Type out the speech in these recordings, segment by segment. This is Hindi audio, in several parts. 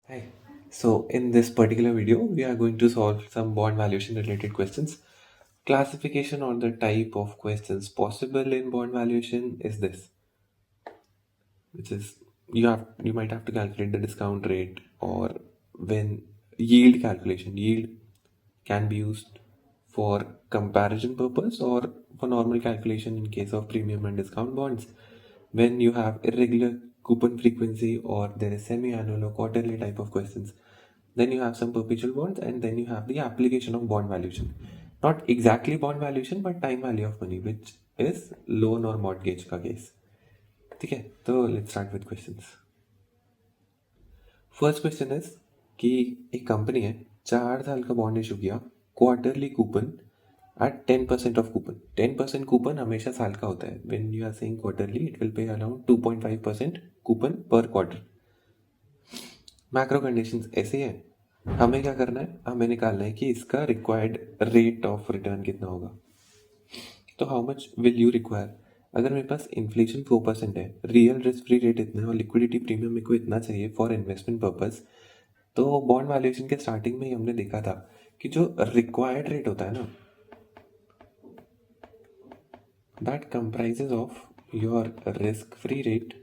Hi. So in this particular video, we are going to solve some bond valuation related questions. Classification or the type of questions possible in bond valuation is this, which is you might have to calculate the discount rate or when yield calculation. Yield can be used for comparison purpose or for normal calculation in case of premium and discount bonds. When you have irregular coupon frequency or there is semi-annual or quarterly type of questions, then you have some perpetual bonds, and then you have the application of bond valuation. Not exactly bond valuation, but time value of money, which is loan or mortgage का केस. ठीक है, तो let's start with questions. First question is कि एक कंपनी है 4 साल का बॉन्ड इशू किया, quarterly coupon at 10% of coupon. 10% coupon हमेशा साल का होता है. When you are saying quarterly it will pay around 2.5% coupon per quarter. Macro conditions ऐसे है, हमें क्या करना है, हमें निकालना है कि इसका रिक्वायर्ड रेट ऑफ रिटर्न कितना होगा. तो how much will you require. अगर मेरे पास इन्फ्लेशन 4% है, रियल रिस्क फ्री रेट इतना है और लिक्विडिटी प्रीमियम मेरे को इतना चाहिए फॉर इन्वेस्टमेंट पर्पस, तो बॉन्ड वैल्यूएशन के स्टार्टिंग में ही हमने देखा था कि जो रिक्वायर्ड रेट होता है ना, that comprises of your risk free rate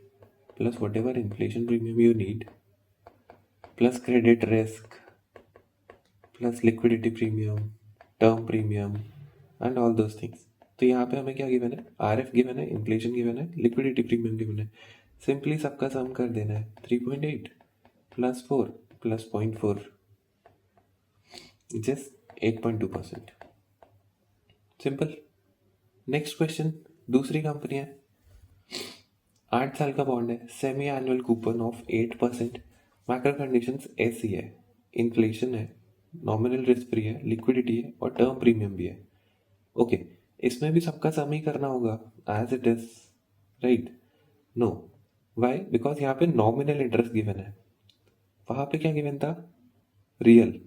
plus what ever inflation premium you need plus credit risk plus liquidity premium, term premium and all those things. तो यहाँ पे हमें क्या गिवन है, आर एफ गिवन है, इन्फ्लेशन गिवन है, लिक्विडिटी प्रीमियम गिवन है. सिंपली सबका सम कर देना है. 3.8 प्लस 4 प्लस 0.4 जिस 8.2%. सिंपल. नेक्स्ट क्वेश्चन, दूसरी कंपनी है, 8 साल का बॉन्ड है, semi annual coupon of 8%. Macro conditions ऐसी है, इन्फ्लेशन है, नॉमिनल रिस्क फ्री है, लिक्विडिटी है और टर्म प्रीमियम भी है. ओके, इसमें भी सबका सम ही करना होगा as it is, right? No. Why? Because यहाँ पे नॉमिनल इंटरेस्ट गिवन है, वहां पे क्या गिवन था, real.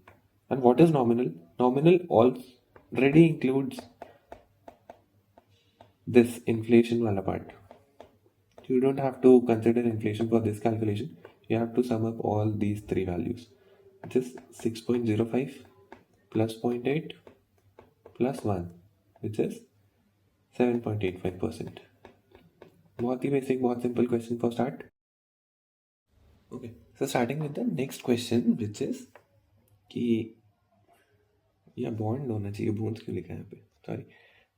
And what is nominal? Nominal already includes this inflation वाला part. You don't have to consider inflation for this calculation. You have to sum up all these three values, which is 6.05 plus 0.8 plus 1, which is 7.85%. बहुत ही बेसिक, बहुत simple question for start. Okay, so starting with the next question which is कि यह बॉन्ड होना चाहिए, बॉन्ड्स क्यों लिखा है यहाँ पे, सॉरी.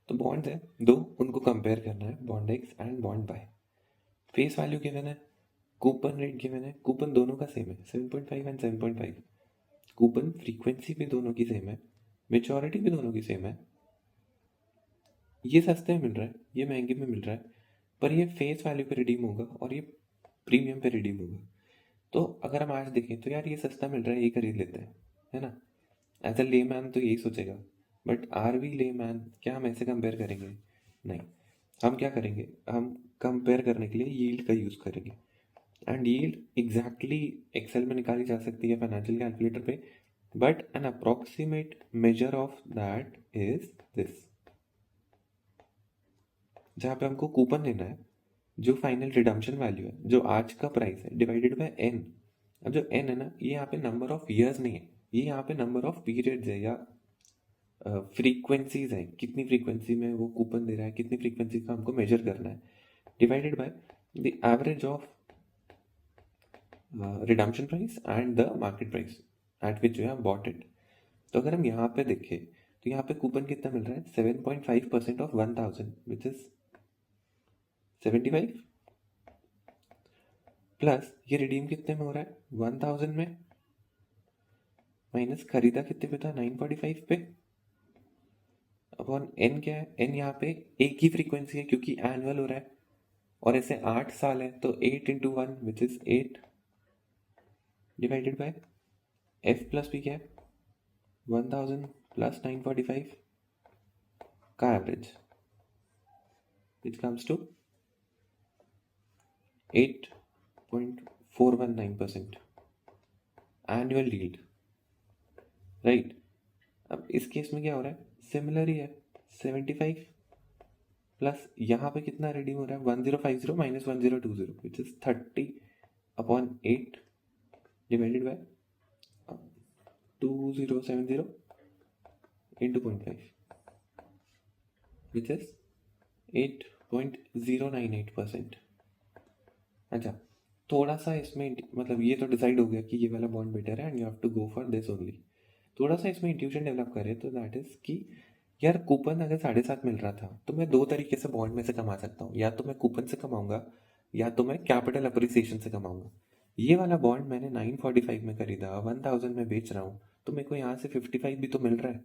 तो बॉन्ड्स है दो, उनको कंपेयर करना है, bond x and bond by. Face value given है, कूपन रेट गिवन है, कूपन दोनों का सेम है 7.5 एंड 7.5. कूपन फ्रीक्वेंसी भी दोनों की सेम है, मेच्योरिटी भी दोनों की सेम है. ये सस्ते में मिल रहा है, ये महंगे में मिल रहा है, पर ये फेस वैल्यू पे रिडीम होगा और ये प्रीमियम पे रिडीम होगा. तो अगर हम आज देखें तो यार ये सस्ता मिल रहा है, ये खरीद लेते हैं, है ना. एज अ ले मैन तो यही सोचेगा, बट आर वी ले मैन, क्या हम ऐसे कंपेयर करेंगे? नहीं. हम क्या करेंगे, हम कंपेयर करने के लिए यील्ड का यूज़ करेंगे. एंड यील्ड एग्जैक्टली एक्सेल में निकाली जा सकती है, फाइनेंशियल कैलकुलेटर पे, but N approximate measure of that is this, जहाँ पे हमको कूपन लेना है, जो फाइनल रिडम्पशन वैल्यू है, जो आज का प्राइस है, डिवाइडेड बाय एन. अब जो एन है ना, ये यहाँ पे नंबर ऑफ ईयर्स नहीं है, ये यहाँ पे नंबर ऑफ पीरियड्स है या फ्रीक्वेंसीज है, कितनी फ्रीक्वेंसी में वो कूपन दे रहा है, कितनी फ्रीक्वेंसी का हमको मेजर करना है, divided by the average of redemption price and the market price at which you have bought it. तो अगर हम यहाँ पे देखें तो यहाँ पे कूपन कितना मिल रहा है, 7.5% ऑफ 1000 विच इज 75, प्लस ये रिडीम कितने में हो रहा है, 1000 में, माइनस खरीदा कितने पे था, 945 पे, अपॉन एन. क्या है, एन यहाँ पे एक ही फ्रीक्वेंसी है क्योंकि एनुअल हो रहा है, और ऐसे 8 साल है तो 8 × 1 which is 8, divided by F plus P. क्या है, 1000 प्लस 945 का average, which comes to 8.419% annual yield, right. अब इस केस में क्या हो रहा है, सिमिलर ही है, 75 प्लस यहाँ पे कितना रिडीम हो रहा है, 1050 minus 1020 which is 30 upon 8, divided bye 2070 into 0.5 which is 8.098%. अच्छा, थोड़ा सा इसमें मतलब ये तो डिसाइड हो गया कि ये वाला बॉन्ड बेटर है and you have to go for this only. थोड़ा सा इसमें इंट्यूशन डेवलप करें तो दैट इज कि यार कूपन अगर 7.5 मिल रहा था तो मैं दो तरीके से बॉन्ड में से कमा सकता हूँ. या तो मैं कूपन से कमाऊंगा या तो मैं कैपिटल अप्रिसिएशन से कमाऊंगा. ये वाला बॉन्ड मैंने 945 में खरीदा, 1000 में बेच रहा हूँ, तो मेरे को यहाँ से 55 भी तो मिल रहा है.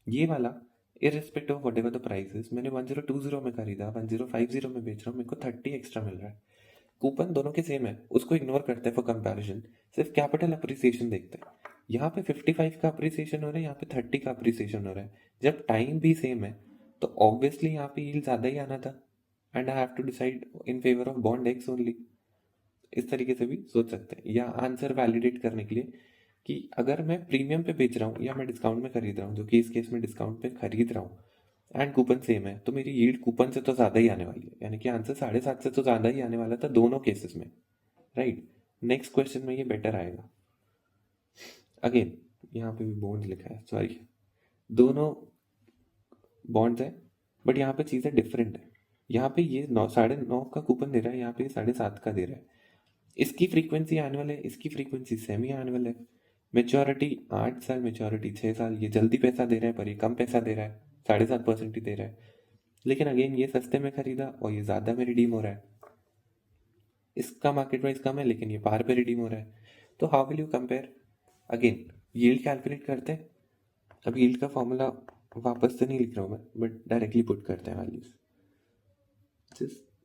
ये वाला irrespective of what ever the price मैंने 1020 में खरीदा, 1050 में बेच रहा हूँ, मेरे को 30 एक्स्ट्रा मिल रहा है. कूपन दोनों के सेम है, उसको इग्नोर करते हैं फॉर कंपैरिजन, सिर्फ कैपिटल अप्रिसिएशन देखते हैं. यहाँ पे 55 का अप्रिसिएशन हो रहा है, यहाँ पे 30 का अप्रिसिएशन हो रहा है. जब टाइम भी सेम है तो ऑब्वियसली यहाँ पे यील्ड ज़्यादा ही आना था and I have to decide in favour of bond X only. इस तरीके से भी सोच सकते हैं. या आंसर वैलिडेट करने के लिए कि अगर मैं प्रीमियम पे बेच रहा हूँ या मैं डिस्काउंट में खरीद रहा हूँ, जो कि इस केस में डिस्काउंट पे खरीद रहा हूँ एंड कूपन सेम है, तो मेरी यील्ड कूपन से तो ज़्यादा ही आने वाली है. यानी कि आंसर 7.5 से तो ज़्यादा ही आने वाला था दोनों केसेस में, राइट. नेक्स्ट क्वेश्चन में ये बेटर आएगा. अगेन यहाँ पे भी बॉन्ड लिखा है, सॉरी, दोनों बॉन्ड्स है बट यहाँ पे चीज़ें डिफरेंट है. यहाँ पे ये 9.5 का कूपन दे रहा है, यहाँ पे 7.5 का दे रहा है. इसकी फ्रीक्वेंसी एनुअल है, इसकी फ्रीक्वेंसी सेमी एनुअल है. मेच्योरिटी 8 साल, मेच्योरिटी 6 साल. ये जल्दी पैसा दे रहा है पर ये कम पैसा दे रहा है, 7.5% ही दे रहा है. लेकिन अगेन ये सस्ते में खरीदा और ये ज़्यादा में रिडीम हो रहा है. इसका मार्केट प्राइस कम है लेकिन ये पार पे रिडीम हो रहा है. तो how will you compare? Again yield calculate करते हैं. अब यील्ड का फॉर्मूला वापस से नहीं लिख रहा हूँ मैं, बट डायरेक्टली पुट करते हैं वैल्यूज.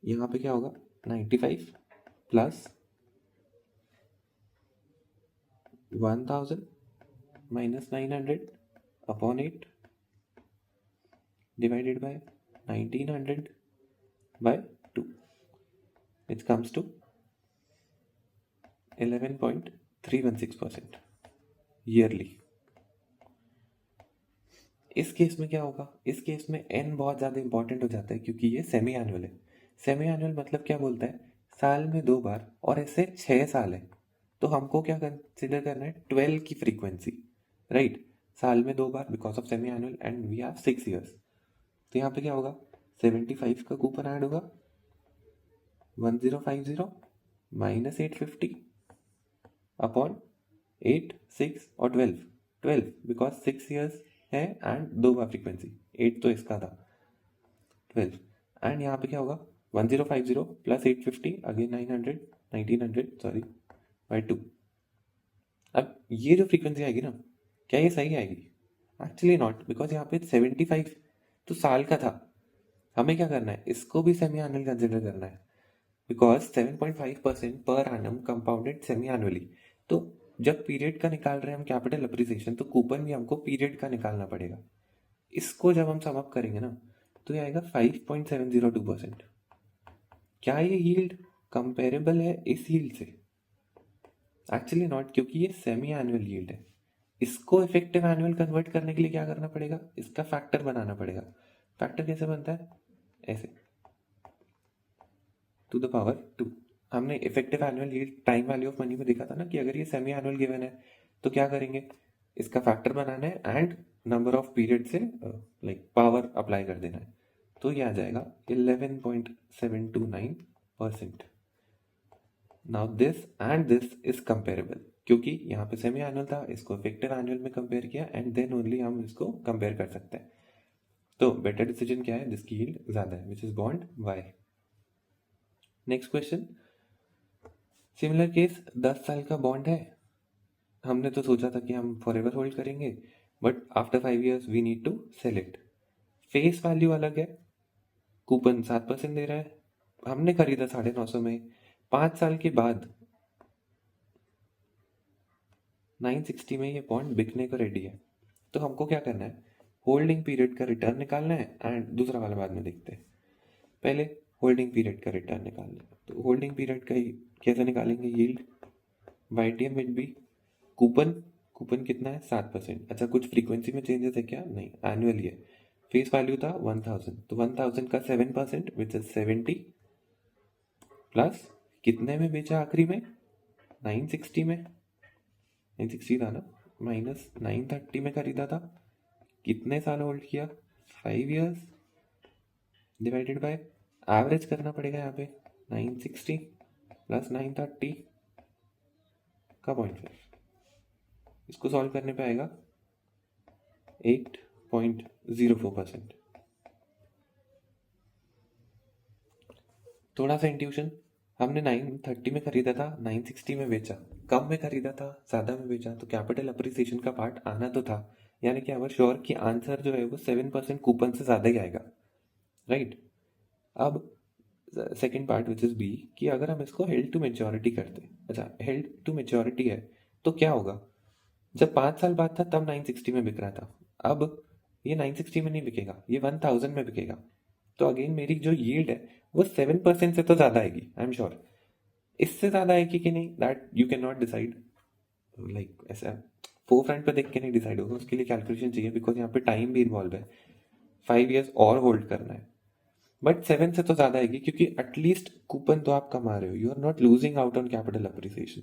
यहाँ पे क्या होगा, 95 plus 1000 minus 900 upon 8 divided by 1900 by 2, which comes to 11.316% yearly. इस केस में क्या होगा, इस केस में n बहुत ज़्यादा इंपॉर्टेंट हो जाता है क्योंकि ये सेमी एनुअल है. सेमी एनुअल मतलब क्या बोलता है, साल में 2 बार और ऐसे 6 साल है. तो हमको क्या कंसिडर करना है, 12 की फ्रीक्वेंसी, राइट. साल में 2 बार because of semi annual and we have 6 years. तो यहाँ पे क्या होगा, 75 का कूपन ऐड होगा, 1050 माइनस 850 अपॉन 8, 6 और 12 बिकॉज 6 ईयर्स है एंड 2 बार फ्रीक्वेंसी, 8 तो इसका था, 12. एंड यहाँ पे क्या होगा, 1050 प्लस 850 अगेन 1900 सॉरी बाई 2. अब ये जो फ्रीक्वेंसी आएगी ना, क्या ये सही आएगी? एक्चुअली नॉट, बिकॉज यहाँ पे 75 तो साल का था. हमें क्या करना है, इसको भी सेमी एनुअल कंसिडर करना है because 7.5% per annum compounded semi annually. तो जब पीरियड का निकाल रहे हैं हम कैपिटल अप्रिसिएशन, तो कूपन भी हमको पीरियड का निकालना पड़ेगा. इसको जब हम सम अप करेंगे ना तो ये आएगा 5.702%. क्या ये यील्ड कंपेरेबल है इस यील्ड से? एक्चुअली नॉट, क्योंकि ये सेमी एनुअल यील्ड है. इसको इफेक्टिव एनुअल कन्वर्ट करने के लिए क्या करना पड़ेगा, इसका फैक्टर बनाना पड़ेगा. फैक्टर कैसे बनता है, ऐसे टू द पावर 2. हमने effective annual yield time value of money में देखा था ना कि अगर ये सेमी एनुअल गिवन है तो क्या करेंगे, इसका फैक्टर बनाना है एंड नंबर ऑफ पीरियड से लाइक पावर अप्लाई कर देना है. तो ये आ जाएगा 11.729%. Now this and this is comparable क्योंकि यहाँ पे सेमी एनुअल था, इसको इफेक्टिव एनुअल में कंपेयर किया एंड देन ओनली हम इसको कंपेयर कर सकते हैं. तो बेटर डिसीजन क्या है, जिसकी यील्ड ज़्यादा है, which is bond Y. Next question, similar case 10 साल का बॉन्ड है. हमने तो सोचा था कि हम फॉर एवर होल्ड करेंगे but after 5 years we need to sell it. Face value अलग है, कूपन 7% दे रहा है, हमने खरीदा 950 में. 5 साल के बाद 960 में ये बॉन्ड बिकने को रेडी है. तो हमको क्या करना है, होल्डिंग पीरियड का रिटर्न निकालना है एंड दूसरा वाला बाद में देखते हैं. पहले होल्डिंग पीरियड का रिटर्न निकालना है. तो होल्डिंग पीरियड का कैसे निकालेंगे, yield YTM will be coupon कितना है, 7%. अच्छा, कुछ फ्रीक्वेंसी में चेंजेस है क्या, नहीं, एनुअली है. फेस वैल्यू था 1000, तो 1000 का 7% विच इज 70 प्लस कितने में बेचा आखिरी में, 960 में. 960 था ना, माइनस 930 में खरीदा था, कितने साल होल्ड किया, 5 ईयर्स, डिवाइडेड बाय एवरेज करना पड़ेगा यहाँ पे, 960 प्लस 930 का 0.5, इसको सॉल्व करने पे आएगा 8.04%। थोड़ा सा इंट्यूशन, हमने 930 में खरीदा था, 960 में बेचा, कम में खरीदा था, ज़्यादा में बेचा, तो कैपिटल अप्रिसिएशन का पार्ट आना तो था, यानी कि आवर श्योर कि आंसर जो है वो 7% कूपन से ज़्यादा ही आएगा, राइट। अब second part which is B, कि अगर हम इसको हेल्ड टू मेच्योरिटी करते, अच्छा हेल्ड टू मेच्योरिटी है तो क्या होगा, जब 5 साल बाद था तब 960 में बिक रहा था, अब ये 960 में नहीं बिकेगा, ये 1000 में बिकेगा, तो अगेन मेरी जो यील्ड है वो 7% से तो ज़्यादा आएगी, आई एम श्योर। इससे ज़्यादा आएगी कि नहीं, that you can not decide, like ऐसा फोर फ्रंट पे देख के नहीं डिसाइड होगा, उसके लिए कैलकुलेशन चाहिए, बिकॉज यहाँ पे टाइम भी इन्वॉल्व है, 5 ईयर्स और होल्ड करना है, बट 7 से तो ज़्यादा आएगी, क्योंकि एटलीस्ट कूपन तो आप कमा रहे हो, you are not losing out on capital appreciation.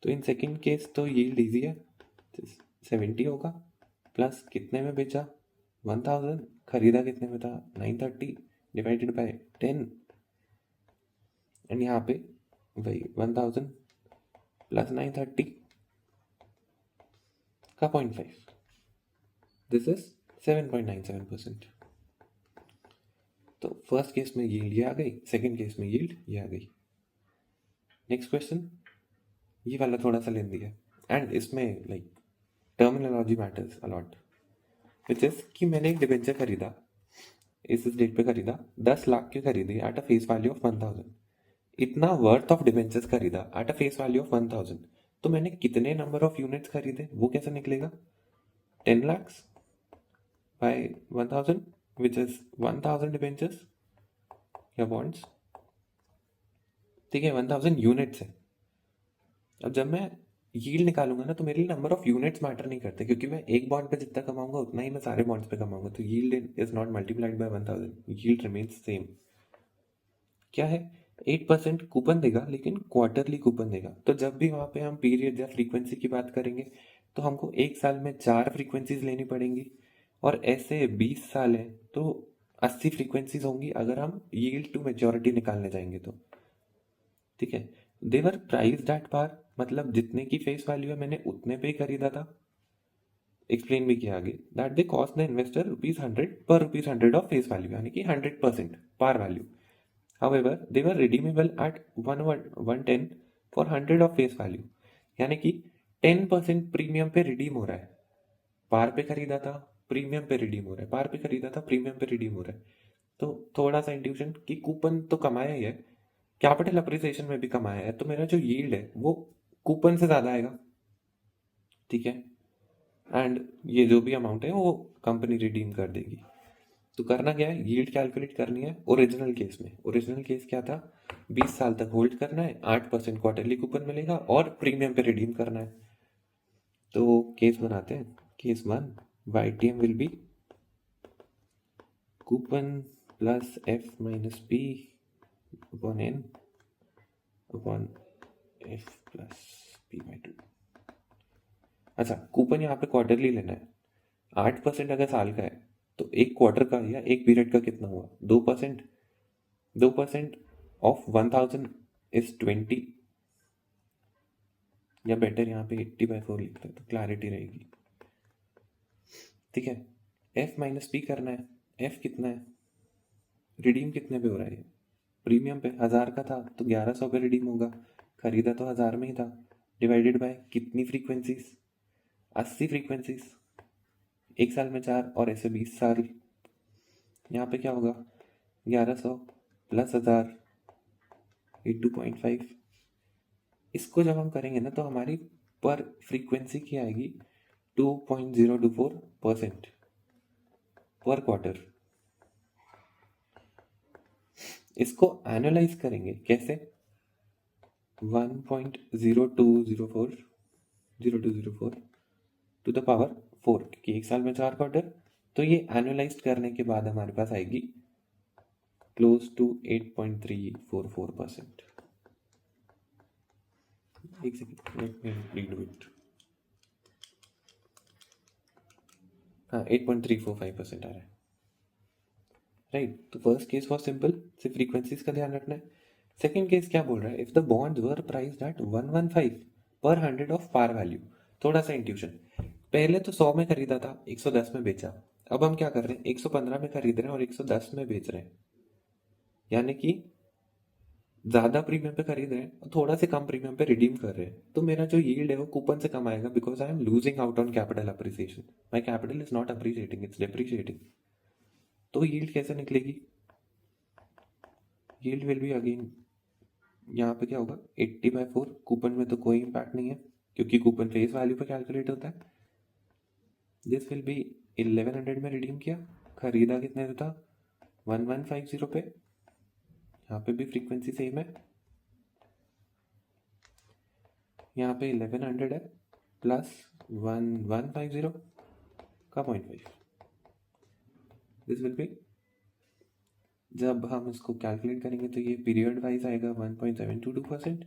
तो इन सेकेंड केस तो यील्ड ईजी है, 70 होगा, प्लस कितने में बेचा, 1000, खरीदा कितने में था, 930, डिवाइडेड बाय 10, एंड यहाँ पे वही 1000 प्लस 930 का 0.5, दिस इज 7.97%। तो फर्स्ट केस में यील्ड ये आ गई, सेकेंड केस में यील्ड ये आ गई। नेक्स्ट क्वेश्चन, ये वाला थोड़ा सा लेंदी है, एंड इसमें like terminology matters a lot, which is कि मैंने एक डिबेंचर खरीदा, इस डेट पे खरीदा, 10 लाख की खरीदी at a face value of 1000, इतना वर्थ ऑफ डिबेंचर्स खरीदा at a face value of 1000, तो मैंने कितने नंबर ऑफ यूनिट्स खरीदे वो कैसे निकलेगा, 10 lakhs by 1000 which is 1000 debentures या बॉन्ड्स, ठीक है, 1000 यूनिट्स है। अब जब मैं यील्ड निकालूंगा ना, तो मेरे लिए नंबर ऑफ यूनिट्स मैटर नहीं करते, क्योंकि मैं एक बॉन्ड पे जितना कमाऊंगा उतना ही मैं सारे बॉन्ड्स पे कमाऊंगा, तो yield is not multiplied by 1000, yield remains same. क्या है, 8% कूपन देगा, लेकिन क्वार्टरली कूपन देगा, तो जब भी वहाँ पे हम पीरियड या फ्रीक्वेंसी की बात करेंगे तो हमको एक साल में 4 फ्रीक्वेंसीज लेनी पड़ेंगी, और ऐसे 20 साल है तो 80 फ्रीक्वेंसीज होंगी अगर हम यील्ड टू मेच्योरिटी निकालने जाएंगे तो, ठीक है। देवर प्राइस एट पार, मतलब जितने की फेस वैल्यू है मैंने उतने पे ही खरीदा था, एक्सप्लेन भी किया आगे, that they cost the investor ₹100 पर ₹100 ऑफ फेस वैल्यू, यानी कि 100% par value. However, they were redeemable at 110 for 100 of face value, यानी कि 10% प्रीमियम पे रिडीम हो रहा है, पार पे खरीदा था प्रीमियम पे रिडीम हो रहा है, पार पे खरीदा था प्रीमियम पे रिडीम हो रहा है। तो थोड़ा सा इंट्यूशन कि कूपन तो कमाया ही है, कैपिटल अप्रिसिएशन में भी कमाया है, तो मेरा जो यील्ड है वो कूपन से ज़्यादा आएगा, ठीक है, एंड ये जो भी अमाउंट है वो कंपनी रिडीम कर देगी। तो करना क्या है, यील्ड कैलकुलेट करनी है ओरिजिनल केस में। ओरिजिनल केस क्या था, 20 साल तक होल्ड करना है, 8% क्वार्टरली कूपन मिलेगा और प्रीमियम पे रिडीम करना है। तो केस बनाते हैं, case 1, YTM will be coupon plus F minus P upon N upon F plus P/2। अच्छा, कूपन यहाँ पे क्वार्टरली लेना है, 8% अगर साल का है तो एक क्वार्टर का या एक पीरियड का कितना हुआ, 2%, 2% ऑफ 1000 इज 20, या बेटर यहाँ पे 80/4 लिखते हैं तो क्लैरिटी रहेगी, ठीक है। F माइनस P करना है, F कितना है, रिडीम कितने पे हो रहा है, प्रीमियम पे 1000 का था तो 1100 पे रिडीम होगा, खरीदा तो 1000 में ही था, डिवाइडेड बाय कितनी फ्रीक्वेंसीज, 80 फ्रीक्वेंसीज, एक साल में 4 और ऐसे 20 साल, यहाँ पे क्या होगा, 1100 प्लस 1000 82.5, इसको जब हम करेंगे ना तो हमारी पर फ्रीक्वेंसी की आएगी 2.024% पर क्वार्टर। इसको एनालाइज करेंगे कैसे, 1.0204 टू द पावर 4, क्योंकि एक साल में 4 क्वार्टर, तो ये एनालाइज करने के बाद हमारे पास आएगी क्लोज टू 8.344%। एक सेकेंड, हाँ 8.345% आ रहा है, राइट। तो फर्स्ट केस वॉज सिंपल, सिर्फ फ्रीक्वेंसीज का ध्यान रखना है। सेकेंड केस क्या बोल रहा है, if the bonds were priced eight 115 पर 100 ऑफ पार वैल्यू। थोड़ा सा इंट्यूशन, पहले तो 100 में खरीदा था, 110 में बेचा। अब हम क्या कर रहे हैं, 115 में खरीद रहे हैं और 110 में बेच रहे हैं, यानी कि ज़्यादा प्रीमियम पे खरीद रहे हैं और थोड़ा से कम प्रीमियम पे रिडीम कर रहे हैं। तो मेरा जो यील्ड है वो कूपन से कम आएगा, because I am losing out on capital appreciation. My capital is not appreciating, it's depreciating. तो यील्ड कैसे निकलेगी, यील्ड विल बी अगेन, यहाँ पे क्या होगा 80/4। कूपन में तो कोई इम्पैक्ट नहीं है क्योंकि कूपन फेस वैल्यू पे कैलकुलेट होता है। दिस विल बी 1100 में रिडीम किया, खरीदा कितने से था 1150 पे, यहाँ पे भी फ्रीक्वेंसी सेम है, यहाँ पे 1100 है प्लस 1150 का 0.5। दिस विल बी, जब हम इसको कैलकुलेट करेंगे तो ये पीरियड वाइज आएगा 1.722%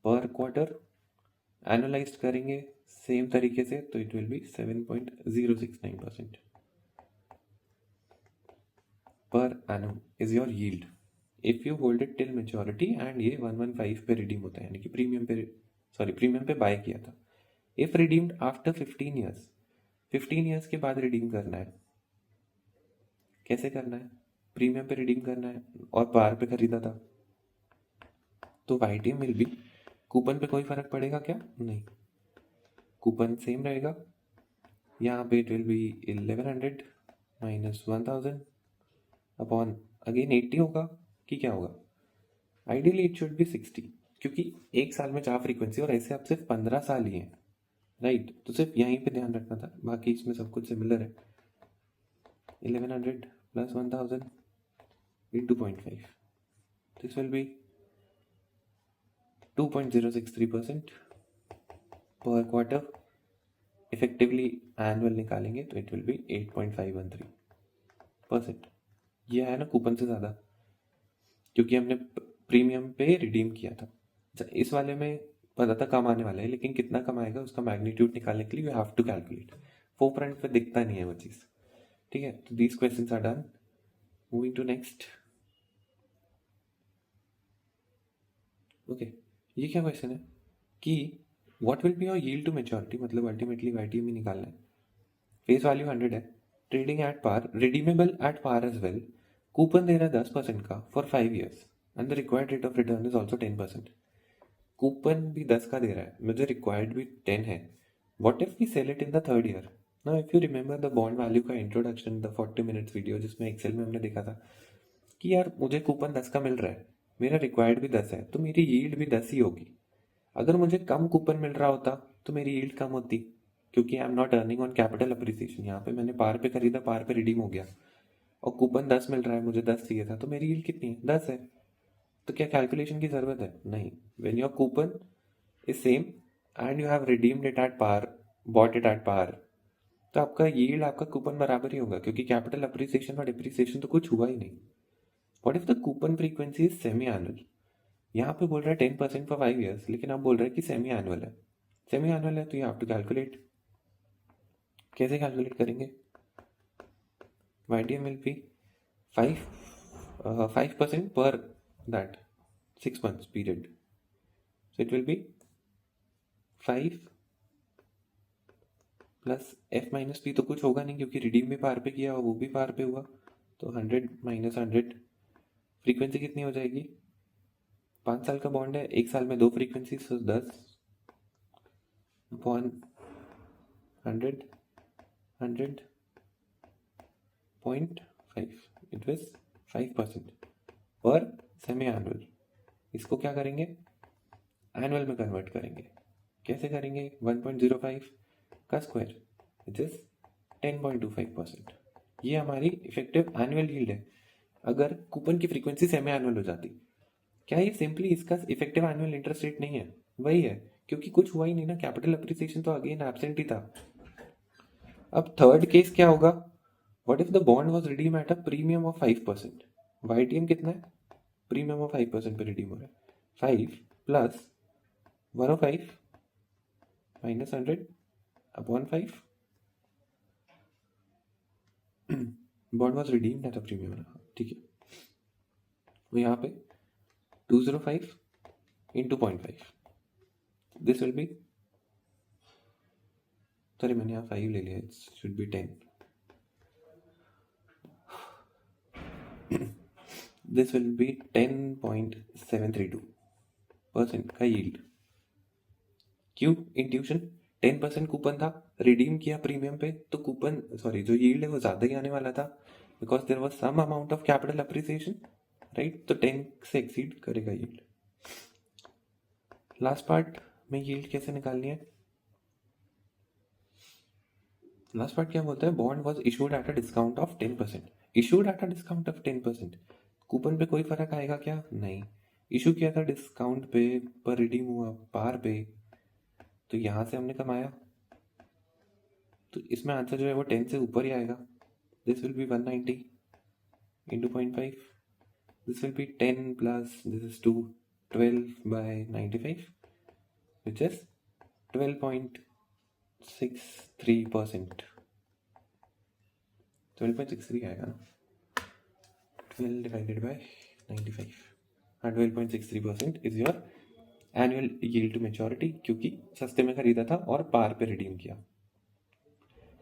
पर क्वार्टर। एनालाइज करेंगे सेम तरीके से तो it will B 7.069% per annum is your yield if you hold it till maturity. And ये 115 पे रिडीम होता है, यानी कि प्रीमियम पे बाय किया था। If redeemed after 15 years, 15 years के बाद रिडीम करना है। कैसे करना है, प्रीमियम पे रिडीम करना है और पार पे खरीदा था, तो YTM विल बी, कूपन पे कोई फर्क पड़ेगा क्या, नहीं, कूपन सेम रहेगा। यहाँ पे it will B 1100 minus 1000 upon again 80 होगा कि क्या होगा, आइडियली इट शुड बी 60, क्योंकि एक साल में 4 फ्रीक्वेंसी और ऐसे आप सिर्फ 15 साल ही हैं, राइट। तो सिर्फ यहीं पे ध्यान रखना था, बाकी इसमें सब कुछ सिमिलर है। 1100 plus 1000 into 0.5, this will be 2.063% पर क्वार्टर। इफेक्टिवली एनुअल निकालेंगे तो इट विल बी 8.513%। ये है ना कूपन से ज़्यादा, क्योंकि हमने प्रीमियम पे रिडीम किया था। इस वाले में पता था कम आने वाला है, लेकिन कितना कम आएगा उसका मैग्नीट्यूड निकालने के लिए you have to calculate. Forefront पे दिखता नहीं है वो चीज़, ठीक है। तो these questions are done, moving to next. Okay, ये क्या क्वेश्चन है कि what will be your yield to maturity, मतलब अल्टीमेटली YTM ही निकालना है। फेस वैल्यू 100 है, trading at par, redeemable at par as well, coupon दे रहा है 10% का for 5 years and the required rate of return is also 10%। Coupon भी 10 का दे रहा है, मुझे रिक्वायर्ड भी 10 है। What if we sell it in the third year. Now if you remember the bond value का इंट्रोडक्शन, द 40 मिनट्स वीडियो जिसमें एक्सेल में हमने देखा था कि यार मुझे कूपन 10 का मिल रहा है, मेरा रिक्वायर्ड भी 10 है, तो मेरी यील्ड भी 10 ही होगी। अगर मुझे कम कूपन मिल रहा होता तो मेरी यील्ड कम होती, क्योंकि I am not earning on capital appreciation. यहाँ पे मैंने पार पे खरीदा, पार पे रिडीम हो गया, और कूपन 10 मिल रहा है, मुझे 10 चाहिए था, तो मेरी यील्ड कितनी है, 10 है। तो क्या कैलकुलेशन की ज़रूरत है, नहीं। When your coupon is same and you have redeemed it at par, bought it at par, तो आपका यील्ड आपका कूपन बराबर ही होगा, क्योंकि कैपिटल अप्रिसिएशन और डिप्रिसिएशन तो कुछ हुआ ही नहीं। What if the coupon frequency is semi annual. यहाँ पे बोल रहा है 10% फॉर 5 ईयर्स, लेकिन आप बोल रहे हैं कि सेमी एनुअल है। सेमी एनुअल है तो यू हैव टू कैलकुलेट। कैसे कैलकुलेट करेंगे, YTM विल बी 5% पर that 6 months period, so it will be 5 plus F minus P, तो कुछ होगा नहीं क्योंकि रिडीम भी पार पे किया और वो भी पार पे हुआ, तो 100 माइनस 100, फ्रीक्वेंसी कितनी हो जाएगी, 5 साल का बॉन्ड है, एक साल में 2 फ्रीक्वेंसी, तो 10 अपॉन 100, 100.5, इट वॉज 5% पर सेमी एनुअल। इसको क्या करेंगे, एनुअल में कन्वर्ट करेंगे। कैसे करेंगे, 1.05 का स्क्वायर विच इज 10.25%। ये हमारी इफेक्टिव एनुअल यील्ड है। अगर कूपन की फ्रीक्वेंसी सेमी एनुअल हो जाती, क्या ये सिंपली इसका इफेक्टिव एनुअल इंटरेस्ट रेट नहीं है, वही है, क्योंकि कुछ हुआ ही नहीं ना, कैपिटल अप्रिसिएशन तो अगेन एब्सेंट ही था। अब थर्ड केस क्या होगा, what if the bond was redeem at a premium of 5%। YTM कितना है, प्रीमियम ऑफ 5% पे रिडीम हो रहा है, 5 plus 105 minus 100 upon 5, bond was redeemed at a premium, ठीक है। तो यहाँ पे 205 into 0.5, this will be, sorry मैंने यहाँ 5 ले लिया, it should be 10, this will be 10.732% का यील्ड। क्यों? इंट्यूशन, 10% कूपन था, रिडीम किया प्रीमियम पे, तो कूपन सॉरी जो यील्ड है वो ज़्यादा ही आने वाला था, because there was some amount of capital appreciation, right. तो 10 से एक्सीड करेगा यील्ड। लास्ट पार्ट में यील्ड कैसे निकालनी है? लास्ट पार्ट क्या बोलता है? Bond was issued at a discount of 10%। Issued at a discount of 10%, coupon पे कोई फर्क आएगा क्या? नहीं। इशू किया था डिस्काउंट पे, पर रिडीम हुआ पार पे, तो यहाँ से हमने कमाया, तो इसमें आंसर जो है वो 10 से ऊपर ही आएगा। This will be 190 into 0.5, this will be 10 plus this is 2, 12/95, which is 12.63%। 12.63 आएगा ना, 12 डिवाइडेड बाय 95, हाँ 12.63% is your annual yield to maturity, क्योंकि सस्ते में खरीदा था और पार पे रिडीम किया।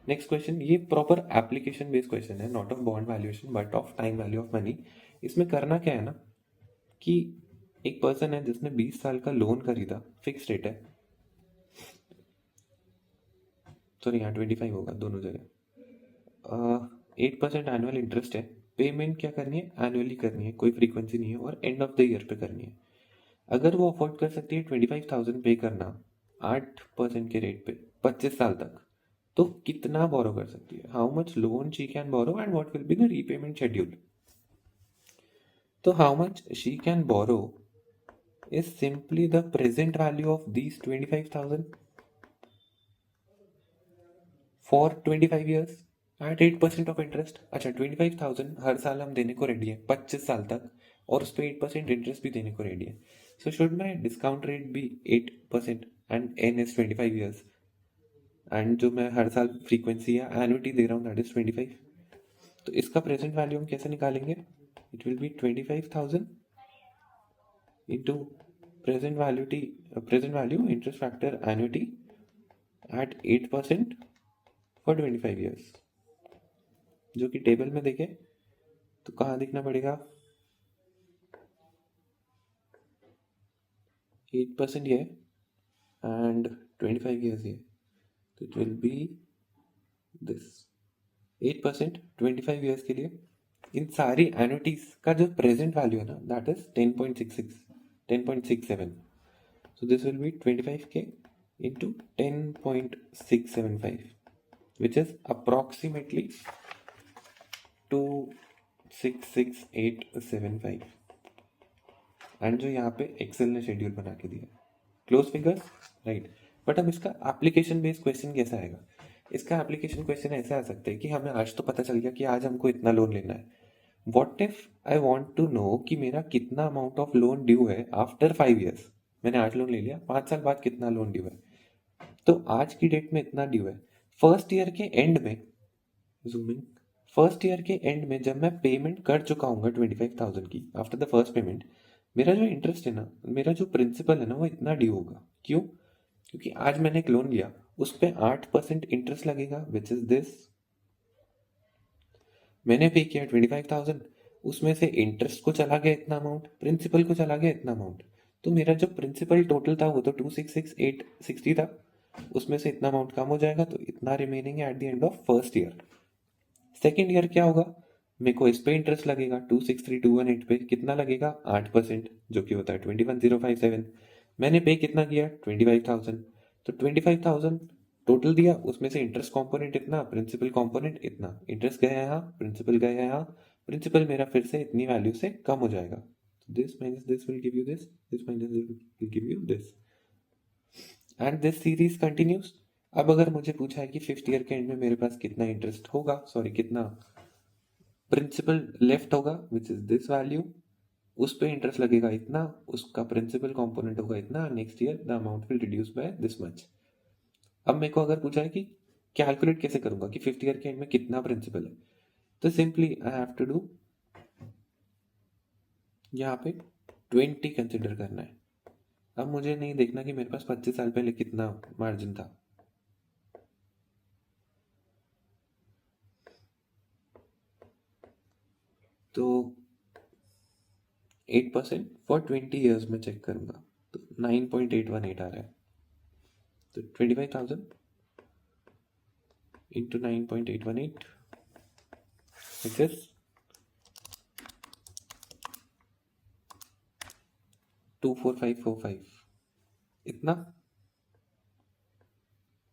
नेक्स्ट क्वेश्चन, ये प्रॉपर एप्लीकेशन बेस्ड क्वेश्चन है, not of bond valuation but of time value of money. इसमें करना क्या है ना, कि एक पर्सन है जिसने 20 साल का लोन खरीदा, फिक्स रेट है, सॉरी यहाँ 25 होगा दोनों जगह, 8% एनुअल इंटरेस्ट है, पेमेंट क्या करनी है? एनुअली करनी है, कोई फ्रीक्वेंसी नहीं है, और एंड ऑफ द ईयर पे करनी है। अगर वो अफोर्ड कर सकती है 25,000 पे करना 8% के रेट पे 25 साल तक, तो कितना बोरो कर सकती है? How much loan she can borrow and what will be the repayment schedule? तो how much she can borrow is simply the present value of these 25,000 for 25 years at 8% of interest. अच्छा 25,000 हर साल हम देने को रेडी है 25 साल तक, और उस पर 8% इंटरेस्ट भी देने को रेडी है। So should my discount rate be 8% and n is 25 years, and जो मैं हर साल फ्रीक्वेंसी या एनुटी दे रहा हूँ दैट इज 25। तो इसका प्रेजेंट वैल्यू हम कैसे निकालेंगे? It will be 25,000 into present value interest factor annuity at 8% for 25 years, जो कि टेबल में देखे तो कहाँ दिखना पड़ेगा? 8% ये एंड 25 ईयर्स ये, तो it will B this 8% 25 years के लिए। इन सारी एनुटीज का जो प्रेजेंट वैल्यू है ना that is 10.67, so this will be 25k into 10.675, which is approximately 266,875, and जो यहाँ पे एक्सेल ने शेड्यूल बना के दिया क्लोज फिगर्स, राइट। बट अब इसका एप्लीकेशन बेस्ड क्वेश्चन कैसा आएगा? इसका एप्लीकेशन क्वेश्चन ऐसे आ सकता है कि हमें आज तो पता चल गया कि आज हमको इतना लोन लेना है, what if I want to know कि मेरा कितना अमाउंट ऑफ लोन ड्यू है आफ्टर 5 ईयर्स। मैंने आज लोन ले लिया, 5 साल बाद कितना लोन ड्यू है, तो आज की डेट में इतना ड्यू है। फर्स्ट ईयर के एंड में, जूमिंग, फर्स्ट ईयर के एंड में जब मैं पेमेंट कर चुका हूँ 25,000 की आफ्टर द फर्स्ट पेमेंट, मेरा जो इंटरेस्ट है ना, मेरा जो प्रिंसिपल है ना, वो इतना ड्यू होगा। क्यों? क्योंकि आज मैंने एक लोन लिया, उस पर 8% इंटरेस्ट लगेगा, विच इज दिस। मैंने पे किया 25,000, उसमें से इंटरेस्ट को चला गया इतना अमाउंट, प्रिंसिपल को चला गया इतना अमाउंट, तो मेरा जो प्रिंसिपल टोटल था वो तो 266,860 था, उसमें से इतना अमाउंट कम हो जाएगा, तो इतना remaining at the end of first year. Second year क्या होगा? मेरे को इस पे इंटरेस्ट लगेगा 263,218 पे, कितना लगेगा? 8%, जो कि होता है 21,057। मैंने पे कितना किया? 25,000, तो 25,000 टोटल दिया, उसमें से इंटरेस्ट कंपोनेंट इतना, प्रिंसिपल कंपोनेंट इतना, इंटरेस्ट गया यहाँ, प्रिंसिपल गया यहाँ, प्रिंसिपल मेरा फिर से इतनी वैल्यू से कम हो जाएगा, this minus this will give you this, this minus this will give you this, and this series continuous. अब अगर मुझे पूछा है कि फिफ्थ ईयर के एंड में मेरे पास कितना इंटरेस्ट होगा, सॉरी कितना प्रिंसिपल लेफ्ट होगा, विच इज दिस वैल्यू, उस पे इंटरेस्ट लगेगा इतना, उसका प्रिंसिपल कंपोनेंट होगा इतना, next year the amount will reduce by this much. अब मेरे को अगर पूछा है कि कैलकुलेट कैसे करूंगा कि फिफ्थ ईयर के एंड में कितना प्रिंसिपल है, तो simply I have to do, यहाँ पे 20 कंसिडर करना है। अब मुझे नहीं देखना कि मेरे पास 25 साल पहले कितना मार्जिन था। तो 8% फॉर 20 ईयर्स में चेक करूंगा, तो 9.818 आ रहा है। तो 25,000 इंटू 9.818 विच इज 24545, इतना।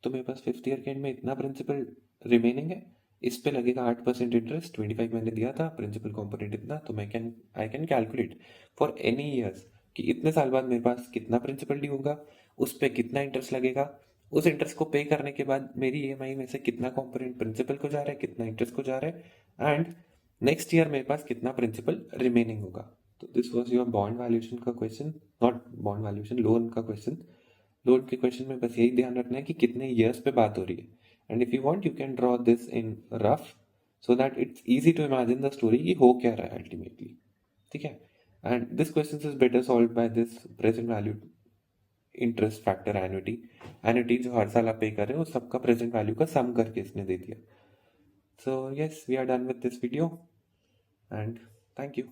तो मेरे पास फिफ्थ ईयर के एंड में इतना प्रिंसिपल रिमेनिंग है। इस पे लगेगा 8% इंटरेस्ट, 25 मैंने दिया था, प्रिंसिपल कॉम्पोनेंट इतना। तो I can calculate for any years कि इतने साल बाद मेरे पास कितना प्रिंसिपल ड्यू होगा, उस पे कितना इंटरेस्ट लगेगा, उस इंटरेस्ट को पे करने के बाद मेरी ईएमआई में से कितना कॉम्पोनेंट प्रिंसिपल को जा रहा है, कितना इंटरेस्ट को जा रहा है, एंड नेक्स्ट ईयर मेरे पास कितना प्रिंसिपल रिमेनिंग होगा। तो this was your bond valuation का question, not bond valuation, loan का क्वेश्चन। लोन के क्वेश्चन में बस यही ध्यान रखना है कि कितने ईयर्स पे बात हो रही है। And if you want you can draw this in rough so that it's easy to imagine the story कि हो क्या रहा है अल्टीमेटली। ठीक है। And this question is better solve by this present value interest factor annuity. Annuity जो हर साल आप पे कर रहे हो उस सबका प्रेजेंट वैल्यू का सम करके इसने दे दिया। So yes, we are done with this video and thank you.